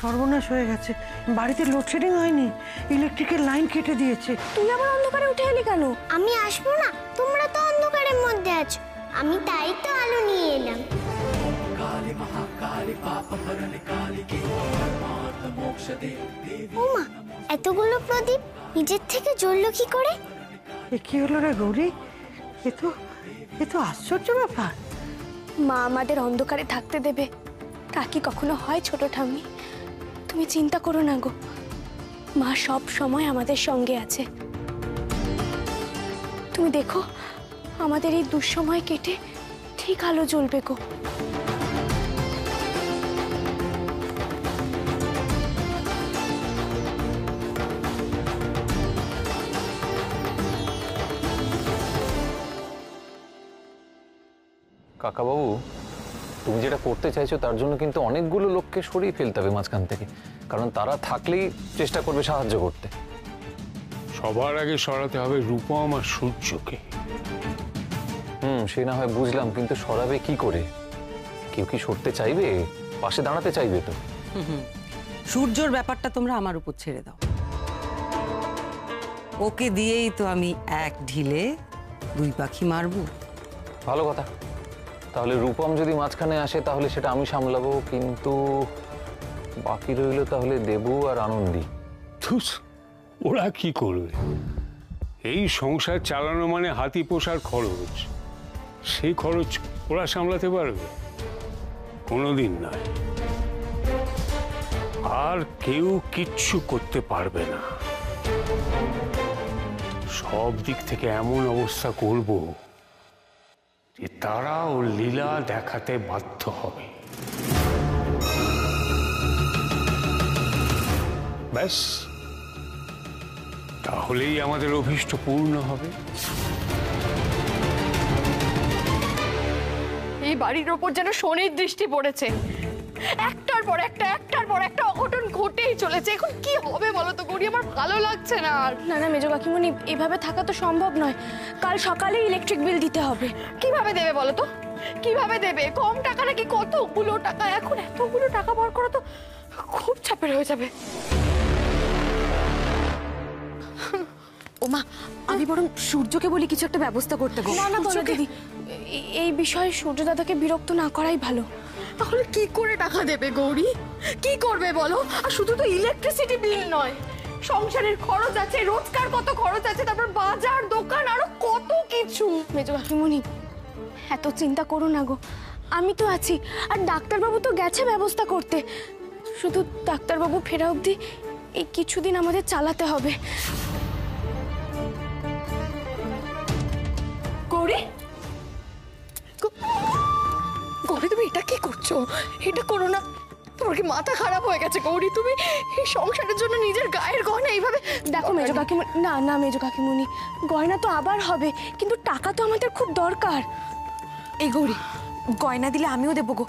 সর্বনাশ হয়ে গেছে, বাড়িতে লোডশেডিং হয়নি, ইলেকট্রিকের লাইন কেটে দিয়েছে। তুই আবার অন্ধকারে উঠে এলি কেন? আমি আসবো না, তোমরা তো অন্ধকারের মধ্যে আছো, আমি তাই তো আলো নিয়ে এলাম। ওমা, এতগুলো প্রদীপ নিজের থেকে জ্বললো কি করে? এ কি হলো রে গৌরী? এ তো আশ্চর্য ব্যাপার। মা আমাদের অন্ধকারে থাকতে দেবে, তা কি কখনো হয় ছোট ঠাম্মি? তুমি চিন্তা করো না গো, মা সব সময় আমাদের সঙ্গে আছে। তুমি দেখো আমাদের এই দুঃসময় কেটে ঠিক আলো জ্বলবে গো। কাকাবাবু, তুমি যেটা করতে চাইছো তার জন্য কিন্তু অনেকগুলো লোককে সরিয়ে ফেলতে হবে মাঝখান থেকে, কারণ তারা থাকলেই চেষ্টা করবে সাহায্য করতে। সবার আগে সরাতে হবে রূপম আর সূর্যকে। সে না হয় বুঝলাম, কিন্তু সরাবে কি করে? কেউ কি সরতে চাইবে? পাশে দাঁড়াতে চাইবে তো? সূর্যর ব্যাপারটা তোমরা আমার উপর ছেড়ে দাও। ওকে দিয়েই তো আমি এক ঢিলে দুই পাখি মারবো। ভালো কথা, তাহলে রূপম যদি মাঝখানে আসে তাহলে সেটা আমি সামলাবো, কিন্তু বাকি রইল তাহলে দেবু আর আনন্দী। ওরা কি করবে? এই সংসার চালানো মানে হাতি পোষার খরচ, সেই খরচ ওরা সামলাতে পারবে? কোনোদিন নয়। আর কেউ কিচ্ছু করতে পারবে না। সব দিক থেকে এমন অবস্থা করব যে তারা ওর লীলা দেখাতে বাধ্য হবে। ব্যাস, তাহলেই আমাদের অভীষ্ট পূর্ণ হবে। এই বাড়ির ওপর যেন শনির দৃষ্টি পড়েছে, একটার পর একটা অঘটন ঘটেই চলেছে। এখন কি হবে বলো তো গৌরী? আমার ভালো লাগছে না আর। না না মেজো কাকিমণি, এভাবে থাকা তো সম্ভব নয়। কাল সকালে ইলেকট্রিক বিল দিতে হবে। কিভাবে দেবে বলো তো? কিভাবে দেবে? কম টাকা নাকি কতগুলো টাকা? এখন এতগুলো টাকা বার করা তো খুব চাপের হয়ে যাবে। ওমা, আমি বরং সূর্যকে বলি কিছু একটা ব্যবস্থা করতে। না না বলো দিদি, এই বিষয়ে সূর্য দাদাকে বিরক্ত না করাই ভালো। তাহলে কি করে টাকা দেবে গৌরী? কি করবে বলো? আর শুধু তো ইলেকট্রিসিটি বিল নয়, সংসারের খরচ আছে, রোজকার কত খরচ আছে, তারপর বাজার দোকান, আরো কত কিছু। মেজো কাকিমণি, এত চিন্তা করো না গো, আমি তো আছি। আর ডাক্তারবাবু তো গেছে ব্যবস্থা করতে। শুধু ডাক্তারবাবু ফেরা অবধি এই কিছুদিন আমাদের চালাতে হবে। গৌরী, গৌরী তুমি এটা কি করছো? এটা করো না, তোমার কি মাথা খারাপ হয়ে গেছে গৌরী? তুমি এই সংসারের জন্য নিজের গায়ের গয়না এইভাবে দেখো। মেজো কাকিমণি, না না মেজো কাকিমণি, গয়না তো আবার হবে, কিন্তু টাকা তো আমাদের খুব দরকার। এই গৌরী, গয়না দিলে আমিও দেবো গো।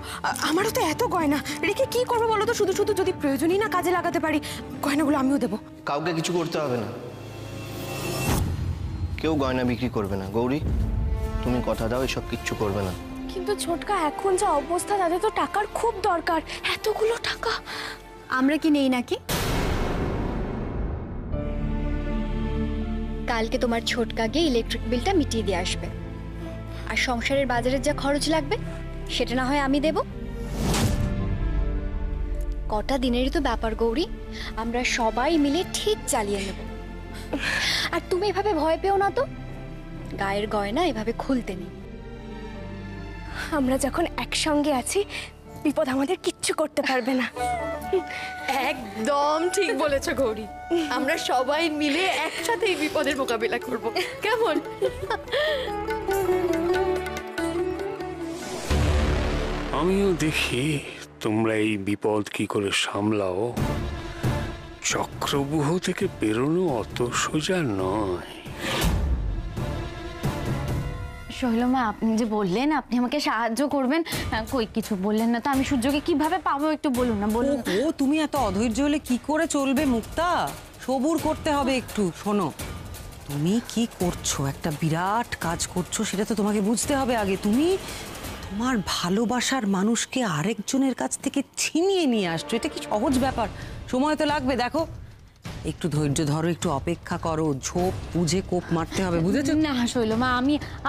আমারও তো এত গয়না রেখে কি করবো বলো তো? শুধু শুধু যদি প্রয়োজনই না কাজে লাগাতে পারি, গয়নাগুলো আমিও দেবো। কাউকে কিছু করতে হবে না, কেউ গয়না বিক্রি করবে না। গৌরী, তুমি কথা দাও এসব কিচ্ছু করবে না। কিন্তু ছোটকা, এখন যা অবস্থা, তাদের তো টাকার খুব দরকার। এতগুলো টাকা আমরা কি নেই নাকি? কালকে তোমার ছোটকা গিয়ে ইলেকট্রিক বিলটা মিটিয়ে দিয়ে আসবে, আর সংসারের বাজারের যা খরচ লাগবে সেটা না হয় আমি দেব। কটা দিনেরই তো ব্যাপার গৌরী, আমরা সবাই মিলে ঠিক চালিয়ে নেব। আর তুমি এভাবে ভয় পেও না তো, গায়ের গয়না এভাবে খুলতে নেই। আমরা যখন একসঙ্গে আছি, বিপদ আমাদের কিচ্ছু করতে পারবে না। একদম ঠিক বলেছো গৌরী, আমরা সবাই মিলে একসাথে এই বিপদের মোকাবিলা করব, কেমন? আমিও দেখি তোমরা এই বিপদ কি করে সামলাও। চক্রব্যূহ থেকে বেরোনো অত সোজা নয়। শৈলমা, আপনি যে বললেন আপনি আমাকে সাহায্য করবেন, কই কিছু বললেন না তো। আমি সূর্যকে কিভাবে পাবো একটু বলুন না, বলুন। ও তুমি এত অধৈর্য হলে কি করে চলবে মুক্তা? সবুর করতে হবে একটু। শোনো, তুমি কি করছো, একটা বিরাট কাজ করছো, সেটা তো তোমাকে বুঝতে হবে আগে। তুমি তোমার ভালোবাসার মানুষকে আরেকজনের কাছ থেকে ছিনিয়ে নিয়ে আসছো, এটা কি সহজ ব্যাপার? সময় তো লাগবে, দেখো একটু ধৈর্য ধরো, একটু অপেক্ষা করো, ঝোপ বুঝে কোপ মারতে হবে, বুঝেছো? না শৈলমা,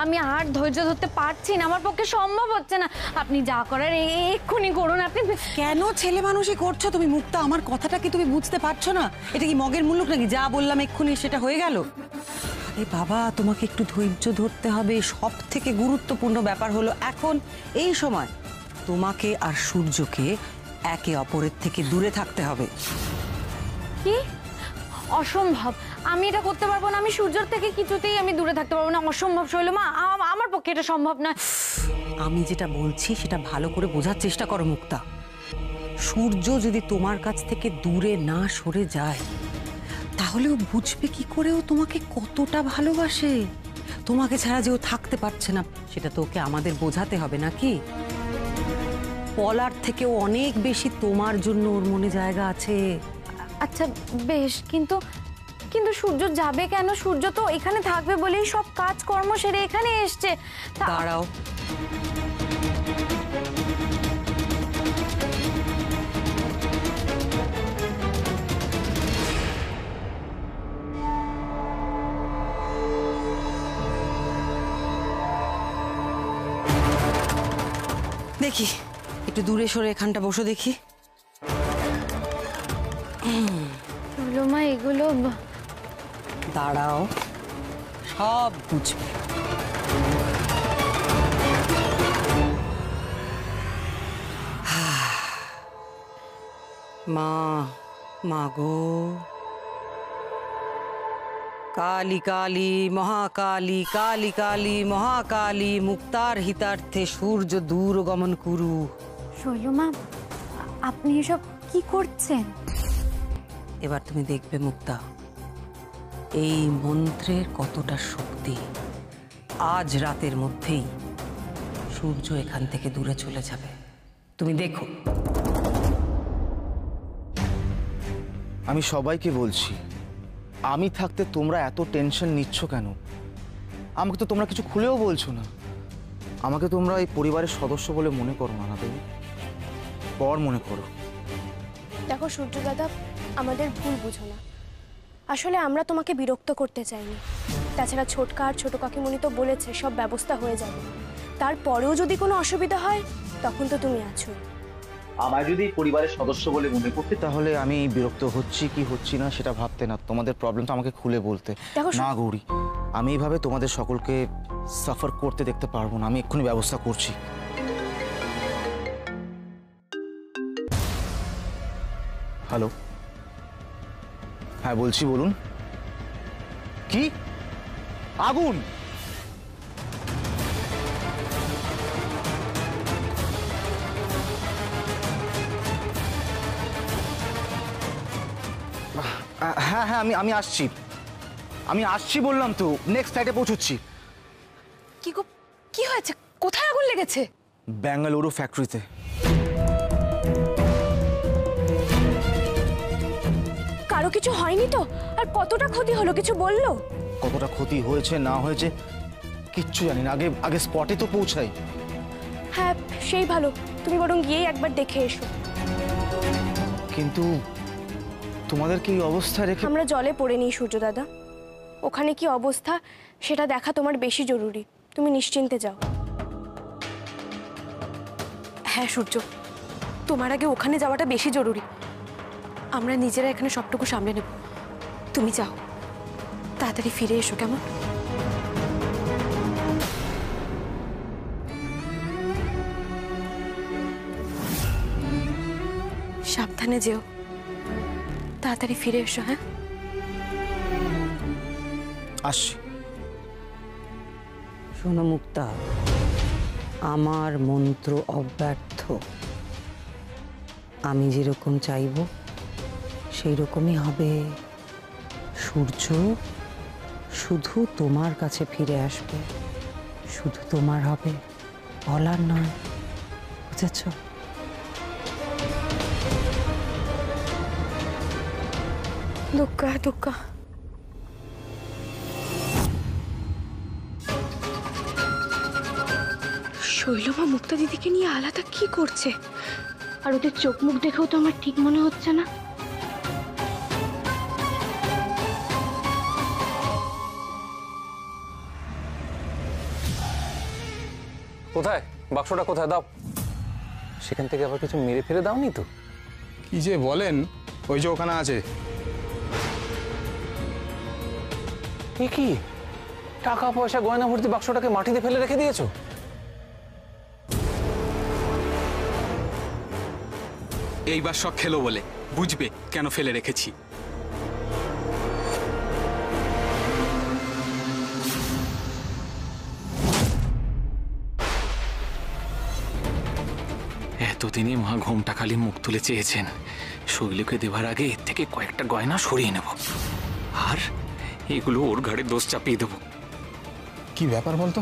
আমি আর ধৈর্য ধরতে পারছি না, আমার পক্ষে সম্ভব হচ্ছে না। আপনি যা করার এক্ষুনি করুন। আপনি কেন ছেলে মানুষই করছো তুমি মুক্তা? আমার কথাটা কি তুমি বুঝতে পারছো না? এটা কি মগের মুল্লুক নাকি? যা বললাম এক্ষুনি সেটা হয়ে গেল? আরে বাবা, তোমাকে একটু ধৈর্য ধরতে হবে। সব থেকে গুরুত্বপূর্ণ ব্যাপার হলো এখন এই সময় তোমাকে আর সূর্যকে একে অপরের থেকে দূরে থাকতে হবে। কি? অসম্ভব, আমি এটা করতে পারবো না। আমি সূর্যর থেকে কিছুতেই আমি দূরে থাকতে পারবো না, অসম্ভব শৈলমা, আমার পক্ষে এটা সম্ভব না। আমি যেটা বলছি সেটা ভালো করে বোঝার চেষ্টা করো মুক্তা। সূর্য যদি তোমার কাছ থেকে দূরে না সরে যায় তাহলে ও বুঝবে কি করে ও তোমাকে কতটা ভালোবাসে। তোমাকে ছাড়া যে ও থাকতে পারছে না সেটা তো ওকে আমাদের বোঝাতে হবে নাকি? বলার থেকেও অনেক বেশি তোমার জন্য ওর মনে জায়গা আছে। আচ্ছা বেশ, কিন্তু সূর্য যাবে কেন? সূর্য তো এখানে থাকবে বলেই সব কাজকর্ম সেরে এখানে এসছে। দাঁড়াও, দেখি একটু দূরে সরে এখানটা বসো দেখি। শৈলমা, এগুলো দাঁড়াও, সব বুঝবে। মা গো, কালী কালী মহাকালী, কালী কালী মহাকালী, মুক্তার হিতার্থে সূর্য দূর গমন কুরু। শৈলমা, আপনি এসব কি করছেন? এবার তুমি দেখবে মুক্তা, এই মন্ত্রের কতটা শক্তি। আজ রাতের মধ্যেই সূর্য এখান থেকে দূরে চলে যাবে, তুমি দেখো। আমি সবাইকে বলছি, আমি থাকতে তোমরা এত টেনশন নিচ্ছ কেন? আমাকে তো তোমরা কিছু খুলেও বলছো না। আমাকে তোমরা এই পরিবারের সদস্য বলে মনে করো না দেবী, পর মনে করো। দেখো সূর্য দাদা, আমাদের ভুল বুঝো না। আসলে আমরা তোমাকে বিরক্ত করতে চাইনি। তাছাড়া ছোটকা আর ছোট কাকিমণি তো বলেছে সব ব্যবস্থা হয়ে যাবে। তারপরেও যদি কোনো অসুবিধা হয় তখন তো তুমি আছো। আমায় যদি পরিবারের সদস্য বলে মনে করতে তাহলে আমি বিরক্ত হচ্ছি কি হচ্ছি না সেটা ভাবতে না, তোমাদের প্রবলেমটা আমাকে খুলে বলতে। না গৌরী, আমি এইভাবে তোমাদের সকলকে সাফার করতে দেখতে পারবো না। আমি এক্ষুনি ব্যবস্থা করছি। হ্যালো, হ্যাঁ বলছি, বলুন। কি আগুন? হ্যাঁ হ্যাঁ, আমি আসছি, বললাম তো, নেক্সট সাইডে পৌঁছচ্ছি। কি হয়েছে? কোথায় আগুন লেগেছে? বেঙ্গালুরু ফ্যাক্টরিতে। কারো কিছু হয়নি তো? আর কতটা ক্ষতি হলো কিছু বললো? কতটা ক্ষতি হয়েছে না হয়েছে কিচ্ছু জানি না, আগে স্পটে তো পৌঁছাই। হ্যাঁ সেই ভালো, তুমি বরং গিয়েই একবার দেখে এসো। কিন্তু তোমাদেরকে এই অবস্থায় রেখে আমরা জলে পড়ে নিই সূর্য দাদা, ওখানে কি অবস্থা সেটা দেখা তোমার বেশি জরুরি। তুমি নিশ্চিন্তে যাও। হ্যাঁ সূর্য, তোমার আগে ওখানে যাওয়াটা বেশি জরুরি। আমরা নিজেরা এখানে সবটুকু সামলে নেব। তুমি যাও, তাড়াতাড়ি ফিরে এসো কেমন? সাবধানে যেও, তাড়াতাড়ি ফিরে এসো। হ্যাঁ আসছি। শোনো মুক্তা, আমার মন্ত্র অব্যর্থ। আমি যেরকম চাইব সেই রকমই হবে। সূর্য শুধু তোমার কাছে ফিরে আসবে, শুধু তোমার হবে, বলার নয়, বুঝেছ? দুঃখা দুঃখা। শৈলমা মুক্তা দিদিকে নিয়ে আলাদা কি করছে? আর ওদের চোখ মুখ দেখেও তো আমার ঠিক মনে হচ্ছে না। কোথায় বাক্সটা? কোথায় দাও? সেখান থেকে আবার কিছু মেরে ফেলে দাওনি তো? কি যে বলেন, ওই যে ওখানে আছে। এ কি, টাকা পয়সা গয়না ভর্তি বাক্সটাকে মাটিতে ফেলে রেখে দিয়েছো? এইবার শখ খেলো বলে বুঝবে কেন ফেলে রেখেছি। এতদিনে মা ঘোমটা খালি মুখ তুলে চেয়েছেন, শৈলকে দেবার আগে এর থেকে কয়েকটা গয়না সরিয়ে নেব, আর এগুলো ওর ঘাড়ে দোষ চাপিয়ে দেবো। কি ব্যাপার বলতো?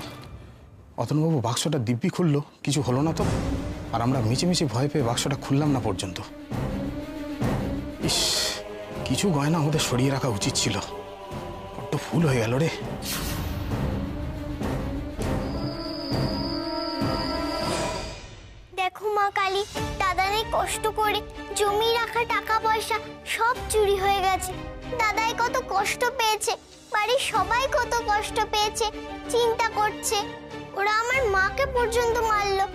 অতনুবাবু বাক্সটা দিব্যি খুললো, কিছু হলো না তো? আর আমরা মিছিমিছি ভয় পেয়ে বাক্সটা খুললাম না পর্যন্ত। ইস, কিছু গয়না আমাদের সরিয়ে রাখা উচিত ছিল, বড্ড ভুল হয়ে গেল রে। দেখো মা কালী, দাদানে কষ্ট করে জমি রাখা টাকা পয়সা সব চুরি হয়ে গেছে। দাদাই কত কষ্ট পেয়েছে, বাড়ির সবাই কত কষ্ট পেয়েছে, চিন্তা করছে। ওরা আমার মাকে পর্যন্ত মারলো।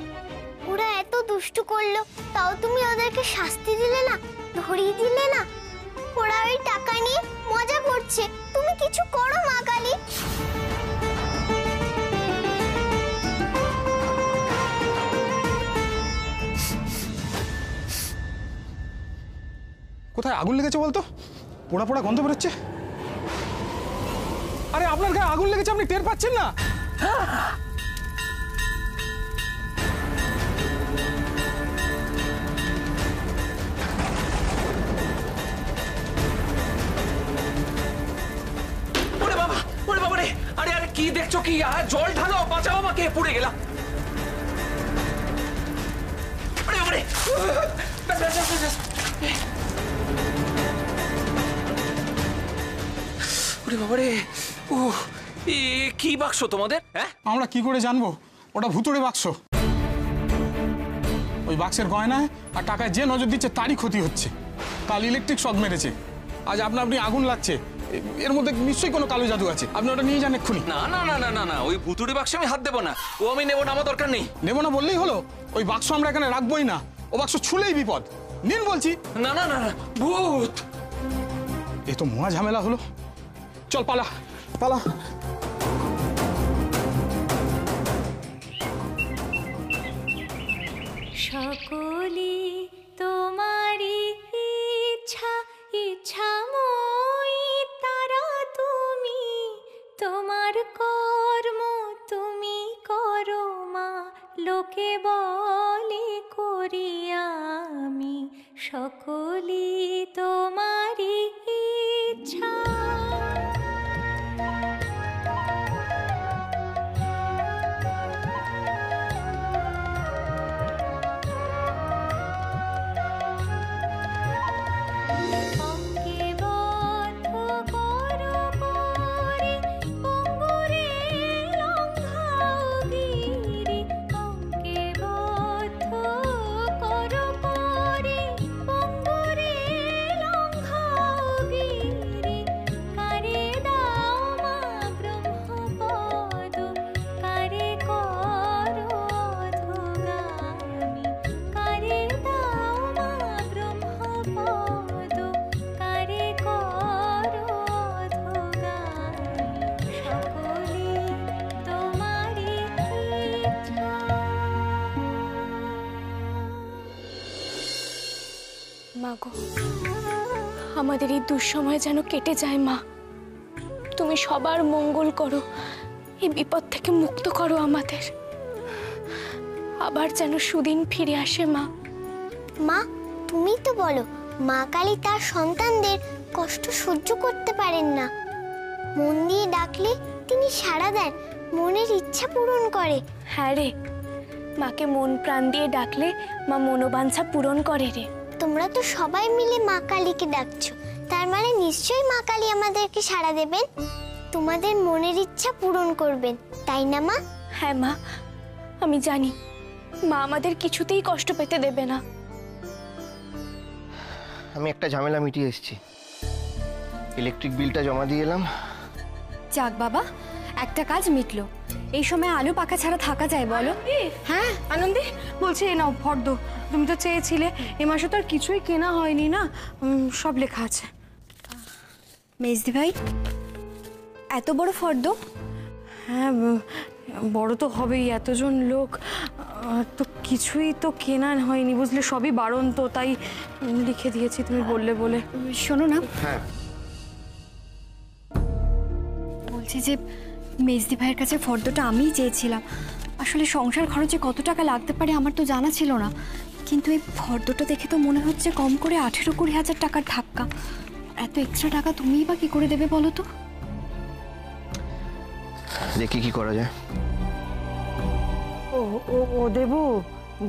ওরা এত দুষ্টু করলো, তাও তুমি ওদেরকে শাস্তি দিলে না, ধরিয়ে দিলে না। ওরা ওই টাকা নিয়ে মজা করছে, তুমি কিছু করো মা কালী। কোথায় আগুন লেগেছে বলতো? পোড়া পোড়া গন্ধ বেরোচ্ছে। আরে আপনার গায়ে আগুন লেগেছে, আপনি টের পাচ্ছেন না? ওরে বাবা, ওরে বাবা রে! আরে আরে কি দেখছো কি? জল ঢালো, বাঁচাও আমাকে, পুড়ে গেলাম। ওরে বাবা রে! ব্যাস ব্যাস ব্যাস ব্যাস। ওরে বাবা রে! কি বাক্স তোমাদের? হ্যাঁ, আমরা কি করে জানবো? ওটা ভুতুড়ে বাক্স। ওই বাক্সের গয়নায় আর টাকায় যে নজর দিচ্ছে তারই ক্ষতি হচ্ছে। কাল ইলেকট্রিক শক মেরেছে, আজ আপনি আগুন লাগছে। এর মধ্যে নিশ্চয়ই কোনো কালো জাদু আছে। আপনি ওটা নিয়ে যান এক্ষুনি। না না না না না না, ওই ভুতুড়ে বাক্সে আমি হাত দেবো না। ও আমি নেবো না, আমার দরকার নেই। নেবো না বললেই হলো? ওই বাক্স আমরা এখানে রাখবোই না। ও বাক্স ছুলেই বিপদ। নিন বলছি। না না না না, ভূত! এ তো মহা ঝামেলা হলো। চল পালা পালা। সকলি তোমারি ইচ্ছা, ইচ্ছাময়ী তারা তুমি। তোমার কর্ম তুমি করো মা, লোকে বলে করি আমি। সকলি তোমারি ইচ্ছা। মাগো, আমাদের এই দুঃসময় যেন কেটে যায় মা। তুমি সবার মঙ্গল করো, এই বিপদ থেকে মুক্ত করো আমাদের। আবার যেন সুদিন ফিরে আসে মা। মা, তুমি তো বলো মা কালী তার সন্তানদের কষ্ট সহ্য করতে পারেন না। মন দিয়ে ডাকলে তিনি সাড়া দেন, মনের ইচ্ছা পূরণ করে। হ্যাঁ রে, মাকে মন প্রাণ দিয়ে ডাকলে মা মনোবাঞ্ছা পূরণ করে রে। তোমরা তো সবাই মিলে মা কালীকে ডাকছো, তার মানে নিশ্চয়ই মা কালী আমাদেরকে সাড়া দেবেন, তোমাদের মনের ইচ্ছা পূরণ করবেন, তাই না মা? হ্যাঁ মা, আমি জানি মা আমাদের কিছুতেই কষ্ট পেতে দেবে না। আমি একটা ঝামেলা মিটিয়ে এসেছি, ইলেকট্রিক বিলটা জমা দিয়ে এলাম। যাক বাবা, একটা কাজ মিটলো। এই সময় আলু পাকা ছাড়া থাকা যায় বলো? হ্যাঁ আনন্দী, বলছি এ নাও ফর্দ, তুমি তো চেয়েছিলে। এ মাসে তো আর কিছুই কেনা হয়নি না, সব লেখা আছে। মেজদি ভাই, এত বড় ফর্দ? হ্যাঁ বড় তো হবেই, এতজন লোক তো কিছুই তো কেনা হয়নি বুঝলে, সবই বারণ, তো তাই লিখে দিয়েছি তুমি বললে বলে। শোনো না, হ্যাঁ বলছি যে মেজদি ভাইয়ের কাছে ফর্দটা আমিই চেয়েছিলাম। আসলে সংসার খরচে কত টাকা লাগতে পারে আমার তো জানা ছিল না, কিন্তু এই ফর্দটা দেখে তো মনে হচ্ছে কম করে 18-20 হাজার টাকার ধাক্কা। এত এক্সট্রা টাকা তুমিই বা কি করে দেবে বলো তো? দেখি কি করা যায়। ও ও ও দেবু,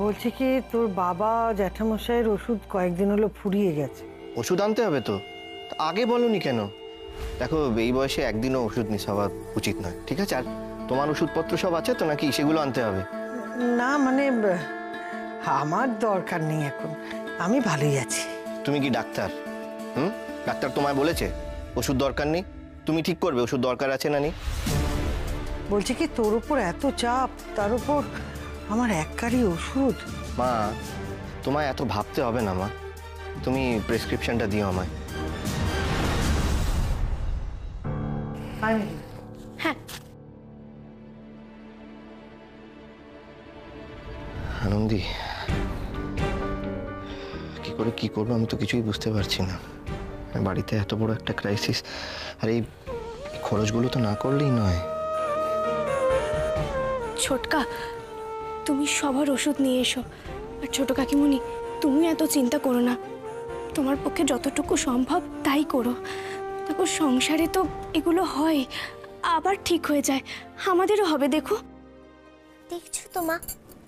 বলছি কি তোর বাবা জ্যাঠামশাইয়ের ওষুধ কয়েকদিন হলো ফুরিয়ে গেছে। ওষুধ আনতে হবে তো, আগে বলনি কেন? দেখো এই বয়সে একদিনও ওষুধ মিস হওয়া উচিত নয়, ঠিক আছে? আর তোমার ওষুধপত্র সব আছে তো নাকি সেগুলো আনতে হবে? না মানে আমার দরকার নেই এখন, আমি ভালোই আছি। তুমি কি ডাক্তার? ডাক্তার তোমায় বলেছে ওষুধ দরকার নেই? তুমি ঠিক করবে ওষুধ দরকার আছে না নেই। বলছি কি তোর উপর এত চাপ, তার উপর আমার এককারই ওষুধ। মা তোমায় এত ভাবতে হবে না মা, তুমি প্রেসক্রিপশনটা দিও আমায়। হ্যাঁ আনন্দী, কি করে কি করবো আমি তো কিছুই বুঝতে পারছি না। বাড়িতে এত বড় একটা ক্রাইসিস, আর এই খরচগুলো তো না করলেই নয়। ছোটকা, তুমি সবার ওষুধ নিয়ে এসো। আর ছোট কাকিমুনি, তুমি এত চিন্তা করো না, তোমার পক্ষে যতটুকু সম্ভব তাই করো। দেখো সংসারে তো এগুলো হয়, আবার ঠিক হয়ে যায়, আমাদেরও হবে। দেখো দেখছো তো মা,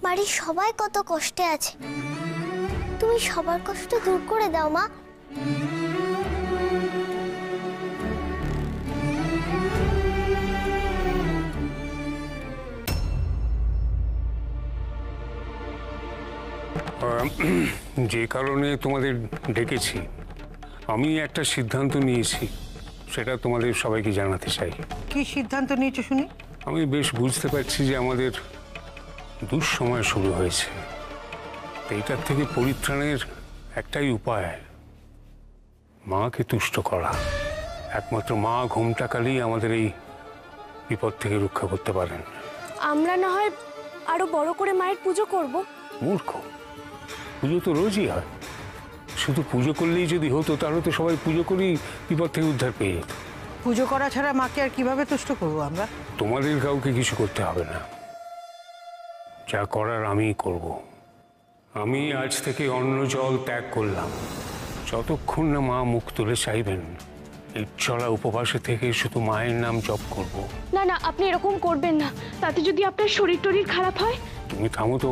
বাড়ির সবাই কত কষ্টে আছে, তুমি সবার কষ্ট দূর করে দাও মা। যে কারণে তোমাদের ডেকেছি, আমি একটা সিদ্ধান্ত নিয়েছি, সেটা তোমাদের সবাইকে জানাতে চাই। কি সিদ্ধান্ত নিয়েছো শুনি? আমি বেশ বুঝতে পারছি যে আমাদের দুঃসময় শুরু হয়েছে। এইটার থেকে পরিত্রাণের একটাই উপায়, মাকে তুষ্ট করা। একমাত্র মা ঘোমটাকালেই আমাদের এই বিপদ থেকে রক্ষা করতে পারেন। আমরা না হয় আরো বড় করে মায়ের পুজো করব। মূর্খ, পুজো তো রোজই হয়। শুধু পুজো করলেই যদি হতো তাহলে তো সবাই পুজো করেই বিপদ থেকে উদ্ধার পেয়ে যেত। পুজো করা ছাড়া মাকে আর কিভাবে তুষ্ট করবো আমরা? তোমাদের কাউকে কিছু করতে হবে না, যা করার আমিই করব। আমি আজ থেকে অন্ন জল ত্যাগ করলাম। যতক্ষণ না মা মুখ তুলে চাইবেন, এই চলা উপবাসে থেকে শুধু মায়ের নাম জপ করব। না না, আপনি এরকম করবেন না, তাতে যদি আপনার শরীর টরীর খারাপ হয়। তুমি থামো তো,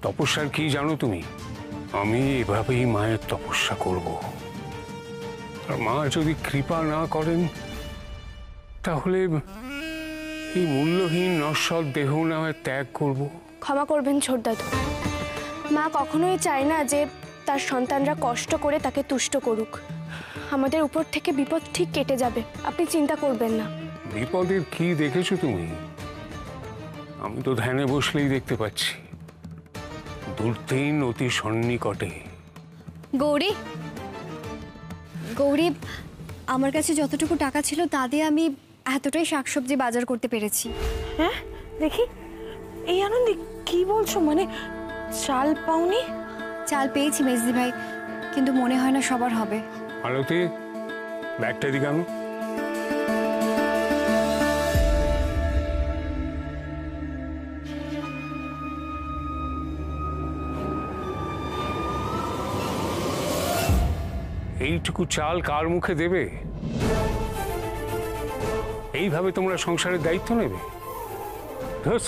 তপস্যার কি জানো তুমি? আমি এভাবেই মায়ের তপস্যা করব। আর মা যদি কৃপা না করেন, তাহলে এই মূল্যহীন নশ্বর দেহ না হয় ত্যাগ করব। ক্ষমা করবেন ছোট দাদু, মা কখনোই চায় না যে তার সন্তানরা কষ্ট করে তাকে তুষ্ট করুক। আমাদের উপর থেকে বিপদ ঠিক কেটে যাবে, আপনি চিন্তা করবেন না। বিপদের কি দেখেছো তুমি? আমি তো ধ্যানে বসলেই দেখতে পাচ্ছি, দূরদিন অতি সন্নিকটে। গৌরী, গৌরী, আমার কাছে যতটুকু টাকা ছিল তা দিয়ে আমি এতটাই শাকসবজি বাজার করতে পেরেছি। হ্যাঁ দেখি, এই আনন্দী কি বলছো? মানে চাল পাওনি? চাল পেয়েছি মেজদি ভাই, কিন্তু মনে হয় না সবার হবে। আলোতে ব্যাগটা দিকে আনো। এইটুকু চাল কার মুখে দেবে? এইভাবে তোমরা সংসারের দায়িত্ব নেবে? ধস,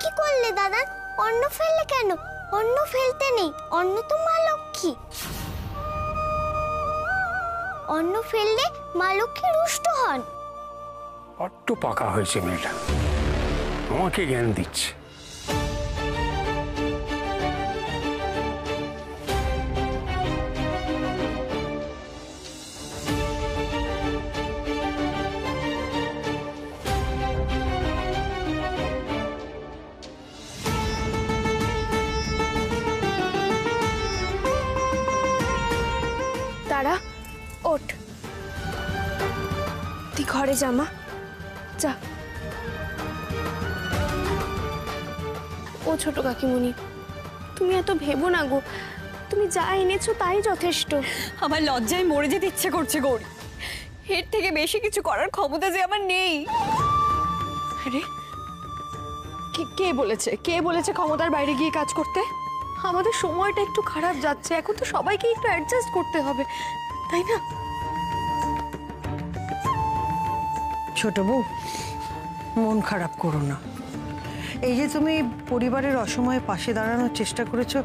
কি করলে দাদা? অন্ন ফেললে কেন? অন্ন ফেলতে নেই, অন্ন তো মা লক্ষ্মী। অন্ন ফেললে মা লক্ষ্মী রুষ্ট হন। বড্ড পাকা হয়েছে মেয়েটা, আমাকে জ্ঞান দিচ্ছে। তারা ওঠ, তুই ঘরে জামা যা। ও ছোট কাকিমণি, তুমি এত ভেবো না গো, তুমি যা এনেছো তাই যথেষ্ট। আমার লজ্জায় মরে যেতে ইচ্ছে করছে গৌরী, এর থেকে বেশি কিছু করার ক্ষমতা যে আমার নেই। আরে কে বলেছে ক্ষমতার বাইরে গিয়ে কাজ করতে? আমাদের সময়টা একটু খারাপ যাচ্ছে, এখন তো সবাইকে একটু অ্যাডজাস্ট করতে হবে, তাই না? ছোট বউ, মন খারাপ করো না। এই যে তুমি পরিবারের অসময়ে পাশে দাঁড়ানোর চেষ্টা করেছো,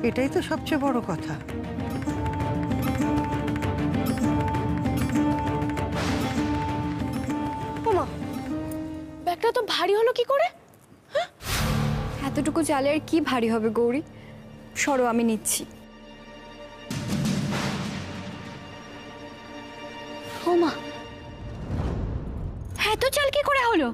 এটাই তো সবচেয়ে বড় কথা। ওমা, ব্যাগটা তো ভারী হলো কি করে? এতটুকু চালে আর কি ভারী হবে গৌরী, সরো আমি নিচ্ছি। ওমা, এত চাল কি করে হলো?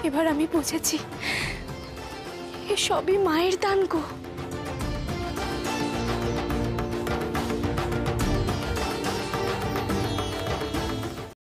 এবার আমি বুঝেছি, এ সবই মায়ের দান গো।